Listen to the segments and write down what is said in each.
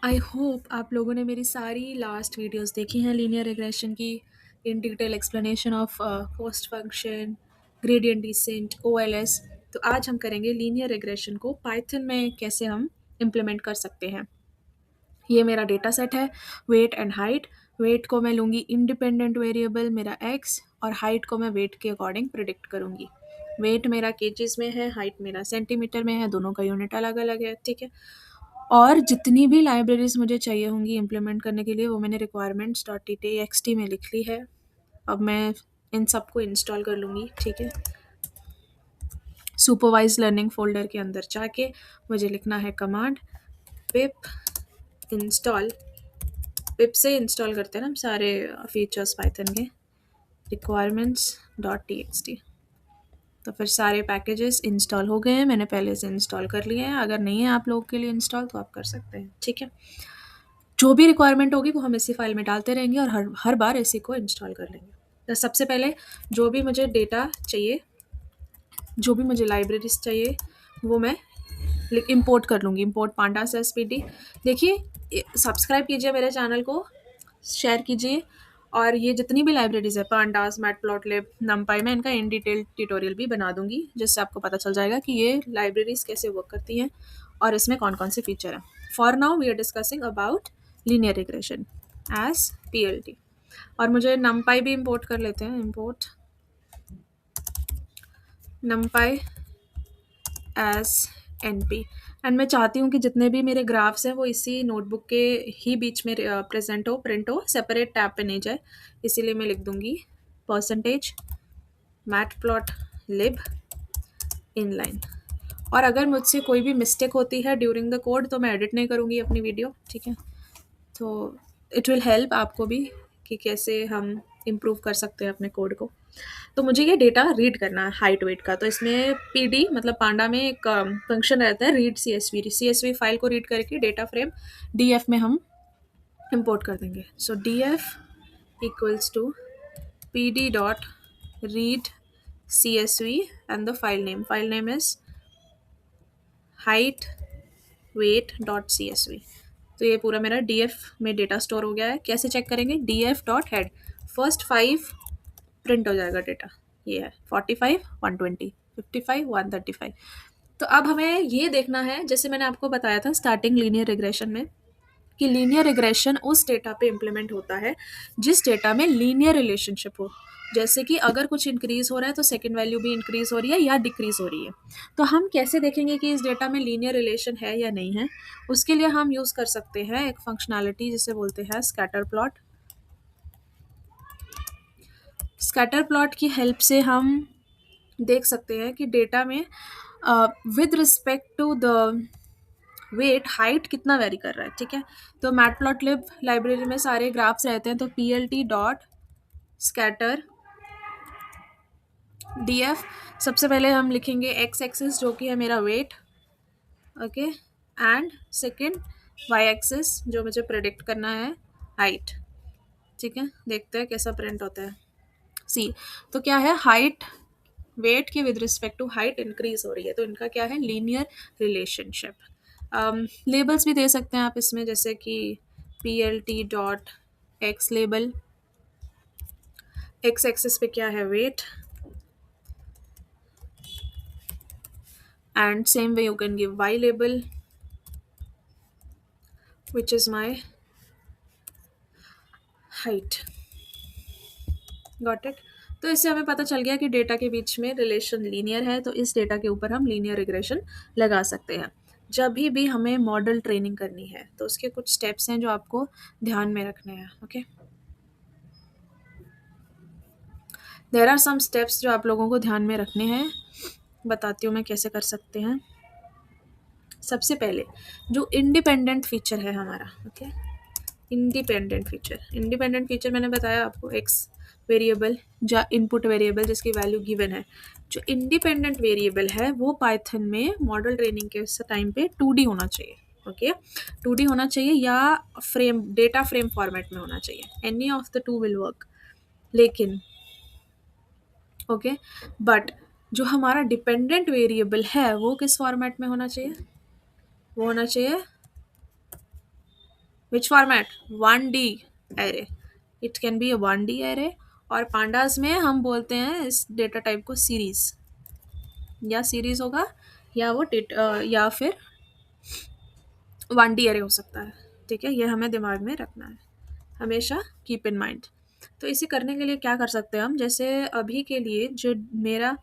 I hope आप लोगों ने मेरी सारी लास्ट वीडियोस देखी हैं लीनियर रिग्रेशन की, in detail explanation of post function, gradient descent, OLS. तो आज हम करेंगे लीनियर रिग्रेशन को पाइथन में कैसे हम इम्प्लीमेंट कर सकते हैं। ये मेरा डेटा सेट है, वेट एंड हाइट। वेट को मैं लूँगी इंडिपेंडेंट वेरिएबल मेरा एक्स, और हाइट को मैं वेट के अकॉर्डिंग प्रिडिक्ट करूँगी। वेट मेरा केजीज में है, हाइट मेरा सेंटीमीटर में है, दोनों का यूनिट अलग अलग है, ठीक है। और जितनी भी लाइब्रेरीज मुझे चाहिए होंगी इम्प्लीमेंट करने के लिए वो मैंने requirements dot T T x T में लिख ली है। अब मैं इन सबको इंस्टॉल कर लूँगी, ठीक है। सुपरवाइज लर्निंग फोल्डर के अंदर जाके मुझे लिखना है कमांड पिप इंस्टॉल। पिप से इंस्टॉल करते हैं ना हम सारे फीचर्स पाइथन के। Requirements dot T x T. तो फिर सारे पैकेजेस इंस्टॉल हो गए हैं, मैंने पहले से इंस्टॉल कर लिए हैं। अगर नहीं है आप लोगों के लिए इंस्टॉल तो आप कर सकते हैं, ठीक है। जो भी रिक्वायरमेंट होगी वो हम इसी फाइल में डालते रहेंगे और हर हर बार इसी को इंस्टॉल कर लेंगे। तो सबसे पहले जो भी मुझे डेटा चाहिए, जो भी मुझे लाइब्रेरीज चाहिए, वो मैं इंपोर्ट कर लूँगी। Import pandas S P D. देखिए, सब्सक्राइब कीजिए मेरे चैनल को, शेयर कीजिए। और ये जितनी भी लाइब्रेरीज है, पांडास, मैटप्लॉटलिब, नमपाई, मैं इनका इन डिटेल ट्यूटोरियल भी बना दूंगी, जिससे आपको पता चल जाएगा कि ये लाइब्रेरीज कैसे वर्क करती हैं और इसमें कौन कौन से फीचर हैं। For now we are discussing about linear regression as PLT. और मुझे नमपाई भी इंपोर्ट कर लेते हैं। Import numpy as NP. And मैं चाहती हूँ कि जितने भी मेरे ग्राफ्स हैं वो इसी नोटबुक के ही बीच में प्रेजेंट हो, प्रिंट हो, सेपरेट टैब पे नहीं जाए। इसीलिए मैं लिख दूंगी परसेंटेज मैटप्लॉट लिब इनलाइन। और अगर मुझसे कोई भी मिस्टेक होती है ड्यूरिंग द कोड तो मैं एडिट नहीं करूँगी अपनी वीडियो, ठीक है। तो इट विल हेल्प आपको भी कि कैसे हम इम्प्रूव कर सकते हैं अपने कोड को। तो मुझे ये डेटा रीड करना है हाइट वेट का। तो इसमें पीडी मतलब पांडा में एक फंक्शन रहता है रीड सीएसवी फाइल को रीड करके डेटा फ्रेम डीएफ में हम इंपोर्ट कर देंगे। So DF equals to P D dot read CSV and the file name is height weight dot CSV। तो ये पूरा मेरा DF में डेटा स्टोर हो गया है। कैसे चेक करेंगे? DF dot head first 5 print हो जाएगा डेटा। ये है 45 120 55 135। तो अब हमें ये देखना है, जैसे मैंने आपको बताया था स्टार्टिंग लीनियर रिग्रेशन में, कि लीनियर रिग्रेशन उस डेटा पे इम्प्लीमेंट होता है जिस डेटा में लीनियर रिलेशनशिप हो। जैसे कि अगर कुछ इंक्रीज हो रहा है तो सेकंड वैल्यू भी इंक्रीज हो रही है या डिक्रीज हो रही है। तो हम कैसे देखेंगे कि इस डेटा में लीनियर रिलेशन है या नहीं है? उसके लिए हम यूज़ कर सकते हैं एक फंक्शनैलिटी जिसे बोलते हैं स्कैटर प्लॉट। स्कैटर प्लॉट की हेल्प से हम देख सकते हैं कि डेटा में with respect to the weight height कितना वेरी कर रहा है, ठीक है। तो मैटप्लॉटलिब लाइब्रेरी में सारे ग्राफ्स रहते हैं। तो पीएलटी डॉट स्कैटर डीएफ, सबसे पहले हम लिखेंगे एक्स एक्सिस जो कि है मेरा weight, okay, and second Y axis जो मुझे प्रेडिक्ट करना है हाइट, ठीक है। देखते हैं कैसा प्रिंट होता है। सी, तो क्या है, हाइट वेट की with respect to height increase हो रही है, तो इनका क्या है, लीनियर रिलेशनशिप। लेबल्स भी दे सकते हैं आप इसमें, जैसे कि P L T dot x label, x axis पे क्या है, wait, and same way you can give y label which is my height। Got it. तो इससे हमें पता चल गया कि डेटा के बीच में रिलेशन लीनियर है, तो इस डेटा के ऊपर हम लीनियर रिग्रेशन लगा सकते हैं। जब भी हमें मॉडल ट्रेनिंग करनी है तो उसके कुछ स्टेप्स हैं जो आपको ध्यान में रखने हैं, okay. There are some steps जो आप लोगों को ध्यान में रखने हैं, बताती हूँ मैं कैसे कर सकते हैं। सबसे पहले जो इंडिपेंडेंट फीचर है हमारा, ओके, इंडिपेंडेंट फीचर मैंने बताया आपको, एक्स वेरिएबल या इनपुट वेरिएबल जिसकी वैल्यू गिवन है। जो इंडिपेंडेंट वेरिएबल है वो पाइथन में मॉडल ट्रेनिंग के टाइम पे 2D होना चाहिए, ओके। 2D होना चाहिए या फ्रेम डेटा फ्रेम फॉर्मेट में होना चाहिए, any of the two will work. लेकिन ओके, बट जो हमारा डिपेंडेंट वेरिएबल है वो किस फॉर्मेट में होना चाहिए? वो होना चाहिए विच format, 1D array, it can be a 1D array. और पांडास में हम बोलते हैं इस डेटा टाइप को सीरीज, या सीरीज होगा या वो या फिर 1D एरे हो सकता है। ठीक है, ये हमें दिमाग में रखना है हमेशा, कीप इन माइंड। तो इसे करने के लिए क्या कर सकते हैं हम, जैसे अभी के लिए जो मेरा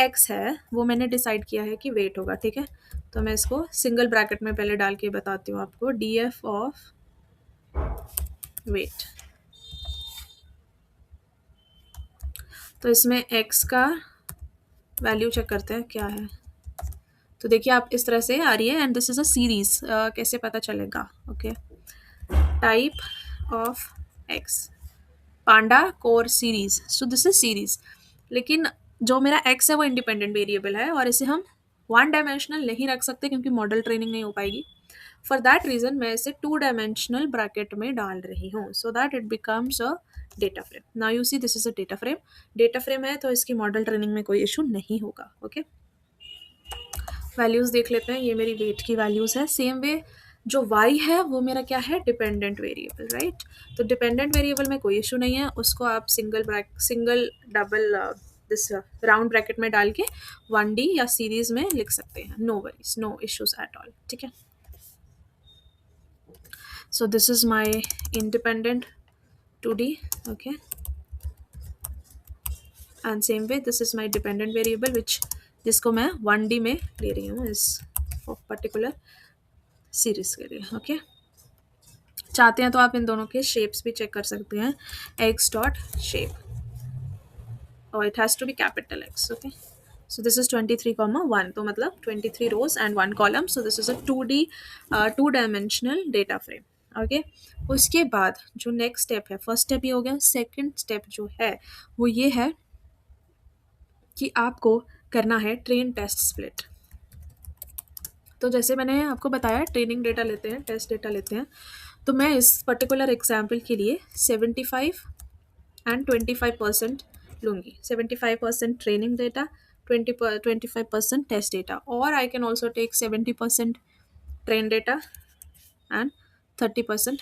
x है वो मैंने डिसाइड किया है कि वेट होगा। ठीक है, तो मैं इसको सिंगल ब्रैकेट में पहले डाल के बताती हूँ आपको, df ऑफ वेट। तो इसमें x का वैल्यू चेक करते हैं क्या है। तो देखिए आप इस तरह से आ रही है, and this is a series. कैसे पता चलेगा, okay, type of x, Panda core series, so this is series. लेकिन जो मेरा x है वो इंडिपेंडेंट वेरिएबल है, और इसे हम वन डायमेंशनल नहीं रख सकते क्योंकि मॉडल ट्रेनिंग नहीं हो पाएगी। फॉर दैट रीजन मैं इसे टू डायमेंशनल ब्रैकेट में डाल रही हूँ, so that it becomes a data frame. Now you see this is a data frame. Data frame है तो इसकी मॉडल ट्रेनिंग में कोई इशू नहीं होगा। ओके, वैल्यूज देख लेते हैं। ये मेरी वेट की वैल्यूज है। सेम वे जो y है वो मेरा क्या है, डिपेंडेंट वेरिएबल, राइट। तो डिपेंडेंट वेरिएबल में कोई इशू नहीं है, उसको आप single double this round bracket में डाल के 1D या सीरीज में लिख सकते हैं। No worries, no issues at all. ठीक है, so this is my independent 2D। Okay, and same way this is my dependent variable which, जिसको मैं 1D में ले रही हूँ इस पर्टिकुलर सीरीज के लिए। ओके, चाहते हैं तो आप इन दोनों के शेप्स भी चेक कर सकते हैं, एक्स डॉट शेप, और it has to be capital X. Okay, so this is 23, 1, तो मतलब 23 rows and 1 column. So this is a 2D two dimensional data frame. Okay, उसके बाद जो नेक्स्ट स्टेप है, फर्स्ट स्टेप ये हो गया। सेकेंड स्टेप जो है वो ये है कि आपको करना है ट्रेन टेस्ट स्प्लिट। तो जैसे मैंने आपको बताया, ट्रेनिंग डेटा लेते हैं, टेस्ट डेटा लेते हैं। तो मैं इस पर्टिकुलर एग्जाम्पल के लिए 75 एंड 25% लूँगी। 75% ट्रेनिंग डेटा, 25% टेस्ट डेटा, और I can also take 70% train data and 30%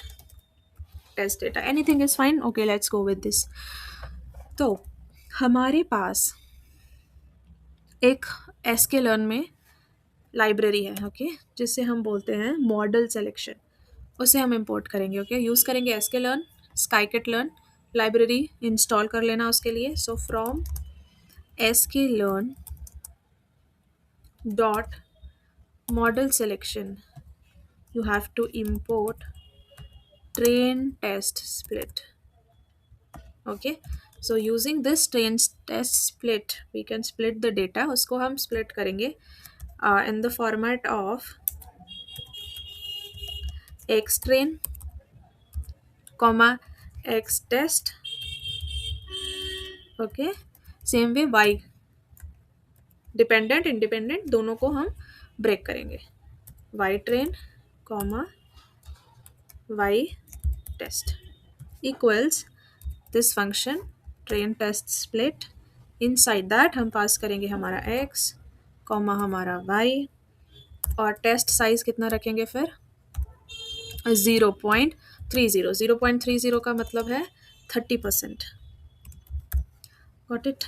test data. Anything is fine. Okay, let's go with this. तो हमारे पास एक SKLearn में लाइब्रेरी है, ओके, जिसे हम बोलते हैं मॉडल सेलेक्शन। उसे हम इंपोर्ट करेंगे। ओके, यूज़ करेंगे sklearn, scikit-learn लाइब्रेरी इंस्टॉल कर लेना उसके लिए। So from sklearn dot model selection you have to import train test split. Okay, so using this train test split we can split the data। उसको हम split करेंगे in the format of x train comma x test। Okay, same way y, dependent independent दोनों को हम break करेंगे। y train comma y test equals this function train test split. Inside that हम pass करेंगे हमारा x comma हमारा y, और test size कितना रखेंगे फिर, 0.30। 0.30 का मतलब है 30%। Got it.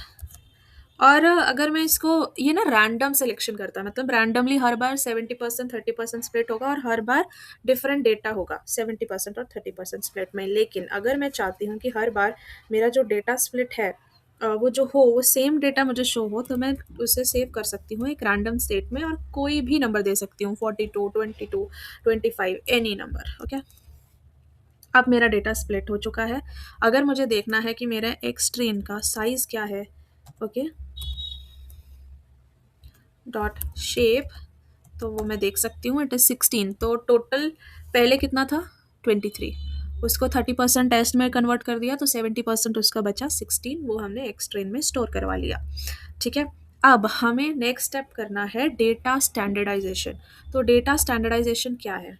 और अगर मैं इसको, ये ना रैंडम सिलेक्शन करता है, मतलब रैंडमली हर बार 70% 30% स्प्लिट होगा, और हर बार डिफरेंट डेटा होगा 70% और 30% स्प्लिट में। लेकिन अगर मैं चाहती हूँ कि हर बार मेरा जो डेटा स्प्लिट है वो जो हो वो सेम डेटा मुझे शो हो, तो मैं उसे सेव कर सकती हूँ एक रैंडम स्टेट में, और कोई भी नंबर दे सकती हूँ, 42 22 25 एनी नंबर। ओके, अब मेरा डेटा स्प्लिट हो चुका है। अगर मुझे देखना है कि मेरा एक्स ट्रेन का साइज क्या है, ओके, डॉट शेप, तो वो मैं देख सकती हूँ, इट इज़ 16। तो टोटल पहले कितना था, 23, उसको 30% टेस्ट में कन्वर्ट कर दिया, तो 70% उसका बचा 16, वो हमने एक्स ट्रेन में स्टोर करवा लिया। ठीक है, अब हमें नेक्स्ट स्टेप करना है डेटा स्टैंडर्डाइजेशन। तो डेटा स्टैंडर्डाइजेशन क्या है,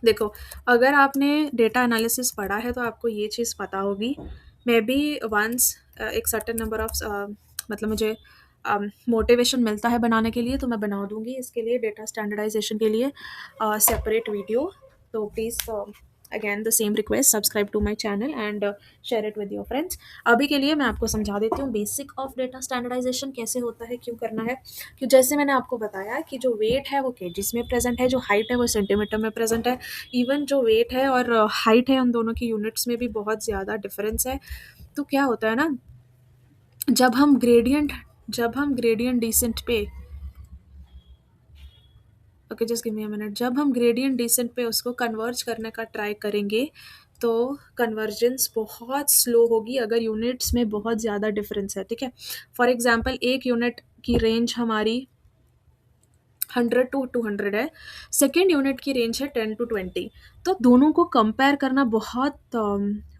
देखो, अगर आपने डेटा एनालिसिस पढ़ा है तो आपको ये चीज़ पता होगी। मैं भी वंस एक सर्टेन नंबर ऑफ मतलब मुझे मोटिवेशन मिलता है बनाने के लिए, तो मैं बना दूंगी इसके लिए, डेटा स्टैंडर्डाइजेशन के लिए सेपरेट वीडियो। तो please again the same request, subscribe to my channel and share it with your friends. अभी के लिए मैं आपको समझा देती हूँ बेसिक ऑफ डेटा स्टैंडर्डाइजेशन कैसे होता है, क्यों करना है। कि जैसे मैंने आपको बताया कि जो वेट है वो केजीस में प्रेजेंट है, जो हाइट है वो सेंटीमीटर में प्रेजेंट है। इवन जो वेट है और हाइट है, उन दोनों की यूनिट्स में भी बहुत ज़्यादा डिफरेंस है। तो क्या होता है ना, जब हम ग्रेडियंट डिसेंट पे, okay just give me a minute, जब हम ग्रेडियंट डिसेंट पे उसको कन्वर्ज करने का ट्राई करेंगे तो कन्वर्जेंस बहुत स्लो होगी अगर यूनिट्स में बहुत ज़्यादा डिफरेंस है, ठीक है। फॉर एग्जांपल एक यूनिट की रेंज हमारी 100 to 200 है, सेकेंड यूनिट की रेंज है 10 to 20। तो दोनों को कंपेयर करना बहुत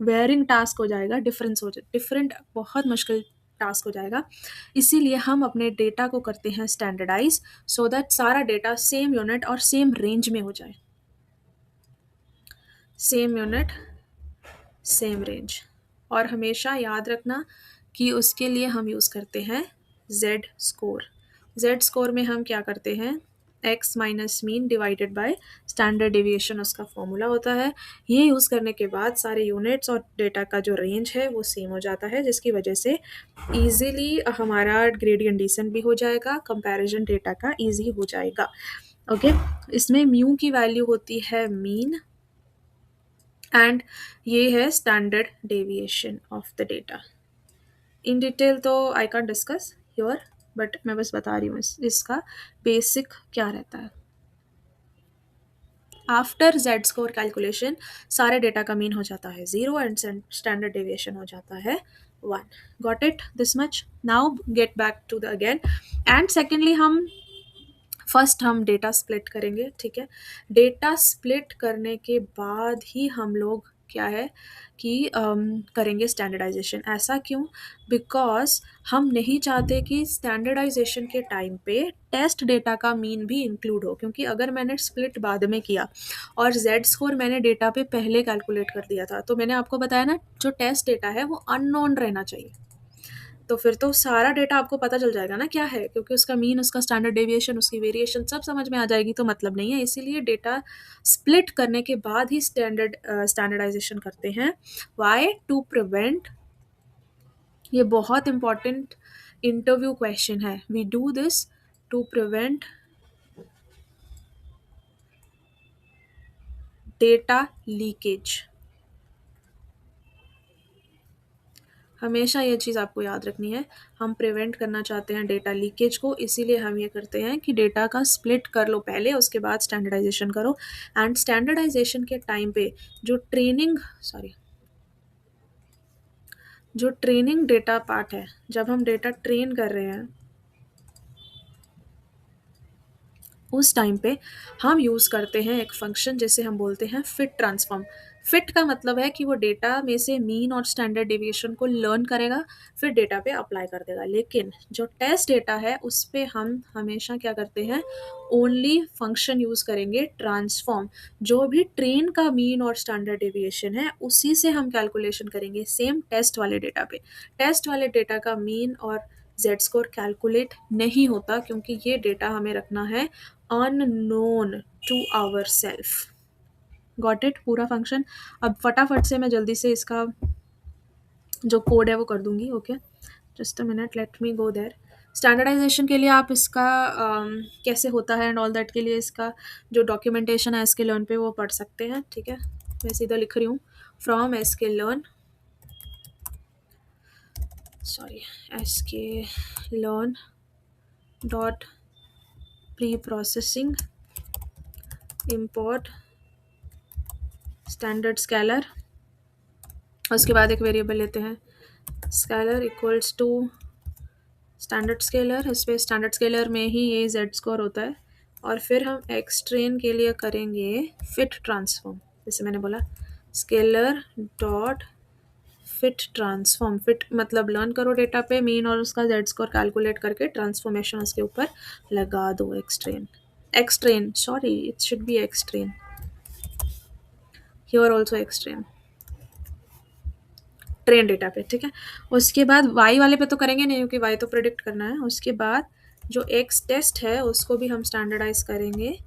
वेयरिंग टास्क हो जाएगा, डिफरेंट बहुत मुश्किल टास्क हो जाएगा। इसीलिए हम अपने डेटा को करते हैं स्टैंडर्डाइज, सो दैट सारा डेटा सेम यूनिट और सेम रेंज में हो जाए। Same unit same range. और हमेशा याद रखना कि उसके लिए हम यूज़ करते हैं जेड स्कोर। जेड स्कोर में हम क्या करते हैं, x minus mean divided by standard deviation उसका फॉर्मूला होता है। ये यूज़ करने के बाद सारे यूनिट्स और डेटा का जो रेंज है वो सेम हो जाता है, जिसकी वजह से ईजिली हमारा ग्रेडियंट डिसेंट भी हो जाएगा, कंपैरिजन डेटा का ईजी हो जाएगा। ओके, इसमें म्यू की वैल्यू होती है मीन एंड ये है standard deviation of the data. In detail तो I can discuss your, but मैं बस बता रही हूँ इसका बेसिक क्या रहता है। आफ्टर जेड स्कोर कैलकुलेशन सारे डेटा का मीन हो जाता है 0 एंड स्टैंडर्ड डेविएशन हो जाता है 1। Got it this much? Now get back to the again. And secondly हम डेटा स्प्लिट करेंगे, ठीक है। डेटा स्प्लिट करने के बाद ही हम लोग क्या है कि करेंगे स्टैंडर्डाइजेशन। ऐसा क्यों? बिकॉज हम नहीं चाहते कि स्टैंडर्डाइजेशन के टाइम पे टेस्ट डेटा का मीन भी इंक्लूड हो, क्योंकि अगर मैंने स्प्लिट बाद में किया और जेड स्कोर मैंने डेटा पे पहले कैलकुलेट कर दिया था, तो मैंने आपको बताया ना जो टेस्ट डेटा है वो अननोन रहना चाहिए। तो फिर तो सारा डेटा आपको पता चल जाएगा ना क्या है, क्योंकि उसका मीन, उसका स्टैंडर्ड डेविएशन, उसकी वेरिएशन सब समझ में आ जाएगी, तो मतलब नहीं है। इसीलिए डेटा स्प्लिट करने के बाद ही स्टैंडर्डाइजेशन करते हैं। वाई? टू प्रिवेंट, ये बहुत इंपॉर्टेंट इंटरव्यू क्वेश्चन है, we do this to prevent data leakage. हमेशा ये चीज़ आपको याद रखनी है, हम प्रिवेंट करना चाहते हैं डेटा लीकेज को, इसीलिए हम ये करते हैं कि डेटा का स्प्लिट कर लो पहले, उसके बाद स्टैंडर्डाइजेशन करो। एंड स्टैंडर्डाइजेशन के टाइम पे जो ट्रेनिंग डेटा पार्ट है, जब हम डेटा ट्रेन कर रहे हैं उस टाइम पे हम यूज़ करते हैं एक फंक्शन जिसे हम बोलते हैं फिट ट्रांसफॉर्म। फिट का मतलब है कि वो डेटा में से मीन और स्टैंडर्ड डेविएशन को लर्न करेगा, फिर डेटा पे अप्लाई कर देगा। लेकिन जो टेस्ट डेटा है उस पे हम हमेशा क्या करते हैं, ओनली फंक्शन यूज़ करेंगे ट्रांसफॉर्म। जो भी ट्रेन का मीन और स्टैंडर्ड डेविएशन है उसी से हम कैलकुलेशन करेंगे सेम टेस्ट वाले डेटा पे। टेस्ट वाले डेटा का मीन और जेड स्कोर कैलकुलेट नहीं होता, क्योंकि ये डेटा हमें रखना है unknown to ourself। Got it पूरा फंक्शन? अब फटाफट से मैं जल्दी से इसका जो कोड है वो कर दूंगी। Okay just a minute, let me go there. Standardization के लिए आप इसका कैसे होता है एंड ऑल दैट के लिए इसका जो डॉक्यूमेंटेशन है एसके लर्न पे वो पढ़ सकते हैं, ठीक है। मैं सीधा लिख रही हूँ from SK learn, sorry SK learn dot preprocessing import standard scaler. उसके बाद एक वेरिएबल लेते हैं scaler equals to standard scaler. इस पर स्टैंडर्ड स्केलर में ही ये जेड स्कोर होता है। और फिर हम एक्स ट्रेन के लिए करेंगे फिट ट्रांसफॉर्म। जैसे मैंने बोला scalar dot fit transform. Fit मतलब लर्न करो डेटा पे मीन और उसका जेड स्कोर कैलकुलेट करके ट्रांसफॉर्मेशन उसके ऊपर लगा दो। X train sorry it should be x train, here also x train, train data पे, ठीक है। उसके बाद वाई वाले पे तो करेंगे नहीं क्योंकि वाई तो प्रिडिक्ट करना है। उसके बाद जो एक्स टेस्ट है उसको भी हम स्टैंडर्डाइज करेंगे,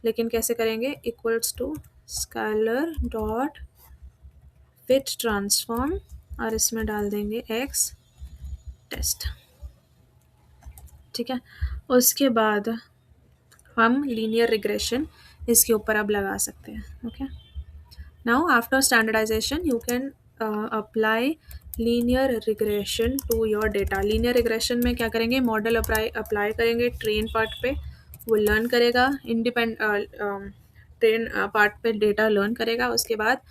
लेकिन कैसे करेंगे, equals to scaler dot fit transform और इसमें डाल देंगे एक्स टेस्ट। ठीक है, उसके बाद हम लीनियर रिग्रेशन इसके ऊपर अब लगा सकते हैं। Okay, now after standardization you can apply linear regression to your data. Linear regression में क्या करेंगे, मॉडल अप्लाई करेंगे ट्रेन पार्ट पे, वो लर्न करेगा ट्रेन पार्ट पे डेटा लर्न करेगा, उसके बाद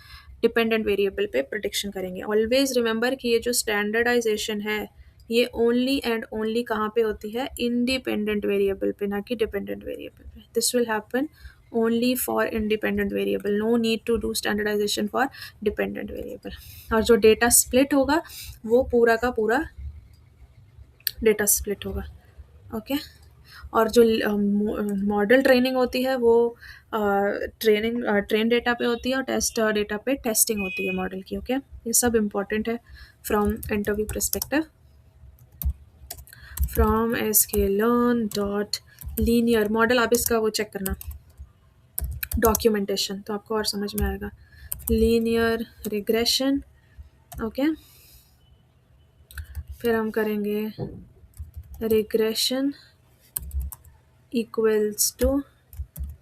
डिपेंडेंट वेरिएबल पे प्रिडिक्शन करेंगे। ऑलवेज रिमेंबर कि ये जो स्टैंडर्डाइजेशन है ये ओनली एंड ओनली कहाँ पे होती है, इंडिपेंडेंट वेरिएबल पे, ना कि डिपेंडेंट वेरिएबल पे। This will happen only for independent variable, no need to do standardization for dependent variable. और जो डेटा स्प्लिट होगा वो पूरा का पूरा डेटा स्प्लिट होगा। ओके, और जो मॉडल ट्रेनिंग होती है वो ट्रेन डेटा पे होती है और टेस्ट डेटा पे टेस्टिंग होती है मॉडल की। ओके, ये सब इम्पॉर्टेंट है from interview perspective. From sklearn dot linear model, आप इसका वो चेक करना डॉक्यूमेंटेशन, तो आपको और समझ में आएगा। लीनियर रिग्रेशन, ओके, फिर हम करेंगे regression equals to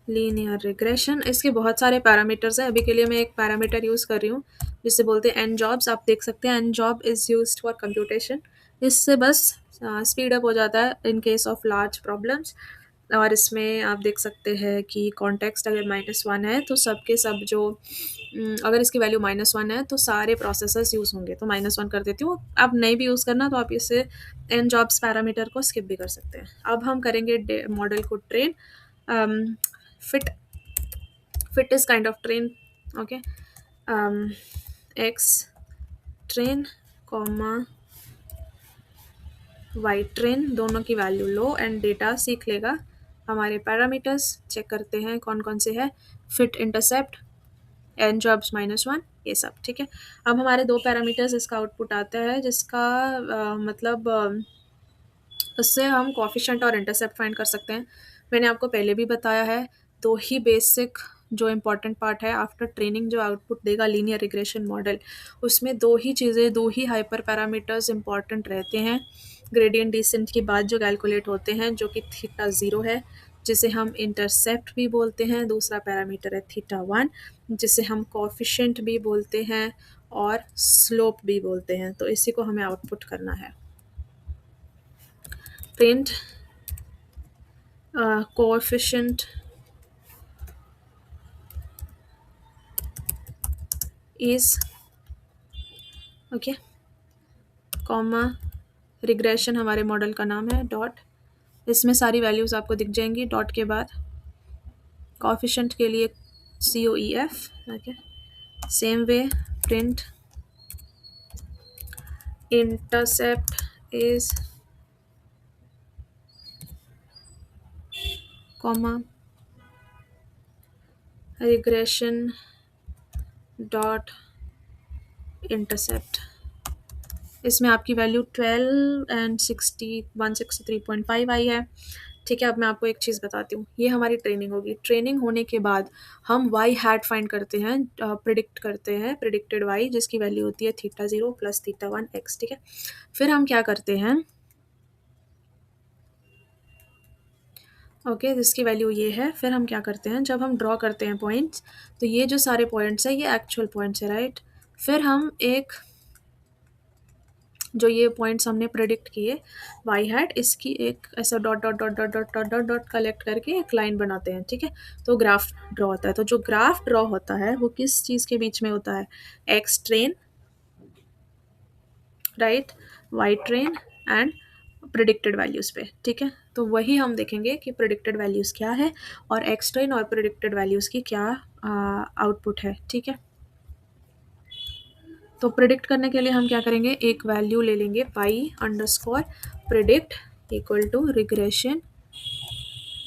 linear regression. इसके बहुत सारे पैरामीटर्स हैं, अभी के लिए मैं एक पैरामीटर यूज़ कर रही हूँ जिसे बोलते हैं एन जॉब्स। आप देख सकते हैं n job is used for computation. इससे बस स्पीड अप हो जाता है in case of large problems. और इसमें आप देख सकते हैं कि कॉन्टेक्स्ट अगर -1 है तो सब के सब जो अगर इसकी वैल्यू -1 है तो सारे प्रोसेसर्स यूज़ होंगे, तो -1 कर देती हूँ। आप नहीं भी यूज़ करना तो आप इसे एन जॉब्स पैरामीटर को स्किप भी कर सकते हैं। अब हम करेंगे मॉडल को train. fit is kind of train, okay, x train comma y train, दोनों की वैल्यू लो एंड डेटा सीख लेगा। हमारे पैरामीटर्स चेक करते हैं कौन कौन से है, फिट, इंटरसेप्ट, एन जॉब्स -1, ये सब। ठीक है, अब हमारे दो पैरामीटर्स इसका आउटपुट आता है जिसका मतलब उससे हम कोफिशिएंट और इंटरसेप्ट फाइंड कर सकते हैं। मैंने आपको पहले भी बताया है, दो ही बेसिक जो इम्पॉर्टेंट पार्ट है आफ्टर ट्रेनिंग जो आउटपुट देगा लीनियर रिग्रेशन मॉडल, उसमें दो ही चीज़ें, दो ही हाइपर पैरामीटर्स इंपॉर्टेंट रहते हैं। ग्रेडियंट डिसेंट के बाद जो कैलकुलेट होते हैं जो कि थीटा 0 है, जिसे हम इंटरसेप्ट भी बोलते हैं। दूसरा पैरामीटर है थीटा 1 जिसे हम कोफिशिएंट भी बोलते हैं और स्लोप भी बोलते हैं। तो इसी को हमें आउटपुट करना है। Print coefficient is okay, comma regression हमारे मॉडल का नाम है, डॉट, इसमें सारी वैल्यूज़ आपको दिख जाएंगी। डॉट के बाद कोफिशिएंट के लिए COEF, okay, same way print intercept is comma regression dot intercept. इसमें आपकी वैल्यू 12 एंड 163.5 आई है। ठीक है, अब मैं आपको एक चीज़ बताती हूँ, ये हमारी ट्रेनिंग होगी। ट्रेनिंग होने के बाद हम वाई हैट फाइंड करते हैं, प्रिडिक्ट करते हैं प्रिडिक्टेड वाई, जिसकी वैल्यू होती है थीटा 0 प्लस थीटा 1 एक्स। ठीक है, फिर हम क्या करते हैं, ओके, जिसकी वैल्यू ये है। फिर हम क्या करते हैं, जब हम ड्रॉ करते हैं पॉइंट्स, तो ये जो सारे पॉइंट्स हैं ये एक्चुअल पॉइंट्स है, राइट। फिर हम एक जो ये पॉइंट्स हमने प्रेडिक्ट किए वाई हैट, इसकी एक ऐसा dot dot dot dot dot dot dot dot collect करके एक लाइन बनाते हैं। ठीक है, तो ग्राफ ड्रॉ होता है। तो जो ग्राफ ड्रॉ होता है वो किस चीज़ के बीच में होता है, X train, right, Y train and predicted values पे। ठीक है, तो वही हम देखेंगे कि प्रिडिक्टेड वैल्यूज़ क्या है और एक्स ट्रेन और प्रिडिक्टेड वैल्यूज़ की क्या आउटपुट है। ठीक है, तो प्रिडिक्ट करने के लिए हम क्या करेंगे, एक वैल्यू ले लेंगे pi underscore predict equal to regression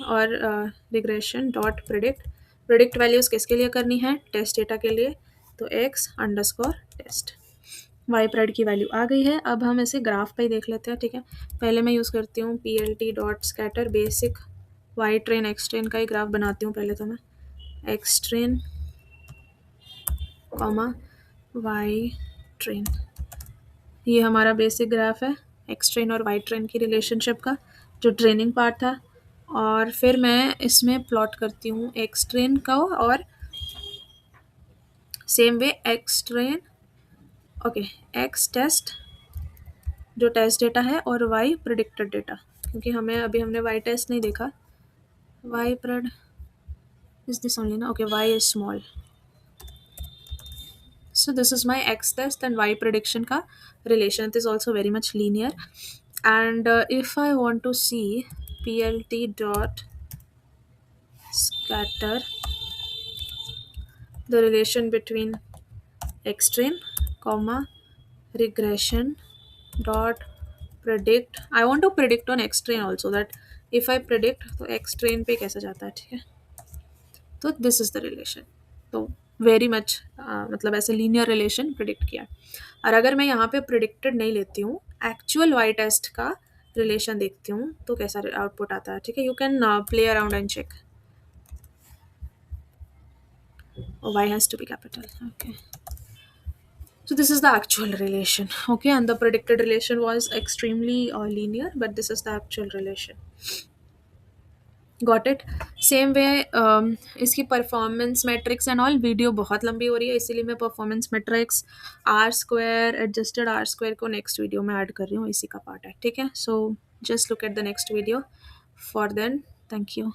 और regression dot predict. Predict values किसके लिए करनी है, टेस्ट डेटा के लिए, तो X underscore test. Y pred की वैल्यू आ गई है। अब हम इसे ग्राफ पे ही देख लेते हैं। ठीक है, पहले मैं यूज़ करती हूँ PLT dot scatter, basic Y train X train का ही ग्राफ बनाती हूँ। पहले तो मैं X train comma Y train. ये हमारा बेसिक ग्राफ है एक्स ट्रेन और वाई ट्रेन की रिलेशनशिप का, जो ट्रेनिंग पार्ट था। और फिर मैं इसमें प्लॉट करती हूँ एक्स ट्रेन का और same way X train, okay, X test जो टेस्ट डेटा है और वाई प्रिडिक्टेड डेटा, क्योंकि हमने वाई टेस्ट नहीं देखा। Y pred is this only ना, okay, Y is small. So this is my x test and y prediction ka relation. It is also very much linear. And if I want to see plt dot scatter the relation between x train comma regression dot predict, I want to predict on x train also, that if I predict तो x train पे कैसे जाता है, ठीक है। तो this is the relation. तो very much मतलब ऐसे लीनियर रिलेशन प्रिडिक्ट किया। और अगर मैं यहाँ पे प्रिडिक्टेड नहीं लेती हूँ, एक्चुअल वाई टेस्ट का रिलेशन देखती हूँ, तो कैसा आउटपुट आता है, ठीक है। You can play around and check. Y has to be capital, okay. So this is the actual relation, okay, and the predicted relation was extremely linear, but this is the actual relation. Got it. Same way इसकी performance metrics and all, video बहुत लंबी हो रही है, इसीलिए मैं performance metrics R square, adjusted R square को next video में ऐड कर रही हूँ, इसी का पार्ट है, ठीक है। So just look at the next video for then. Thank you.